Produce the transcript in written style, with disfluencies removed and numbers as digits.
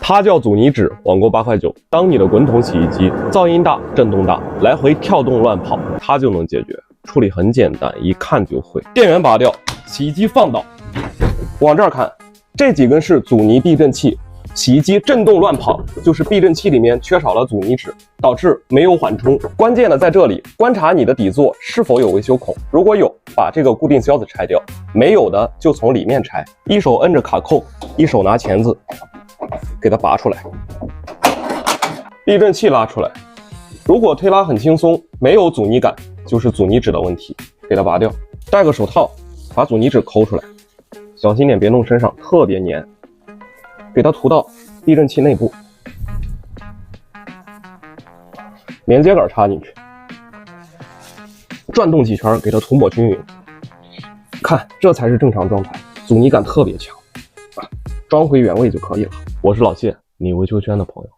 它叫阻尼纸，网购8块9。当你的滚筒洗衣机噪音大、震动大、来回跳动乱跑，它就能解决。处理很简单，一看就会。电源拔掉，洗衣机放倒，往这儿看，这几根是阻尼避震器。洗衣机震动乱跑，就是避震器里面缺少了阻尼纸，导致没有缓冲。关键的在这里，观察你的底座是否有维修孔，如果有，把这个固定销子拆掉；没有的就从里面拆。一手摁着卡扣，一手拿钳子给它拔出来，避震器拉出来。如果推拉很轻松，没有阻尼感，就是阻尼纸的问题，给它拔掉。戴个手套，把阻尼纸抠出来，小心点，别弄身上，特别粘。给它涂到避震器内部，连接杆插进去，转动几圈，给它涂抹均匀。看，这才是正常状态，阻尼感特别强，装回原位就可以了。我是老谢，你维修圈的朋友。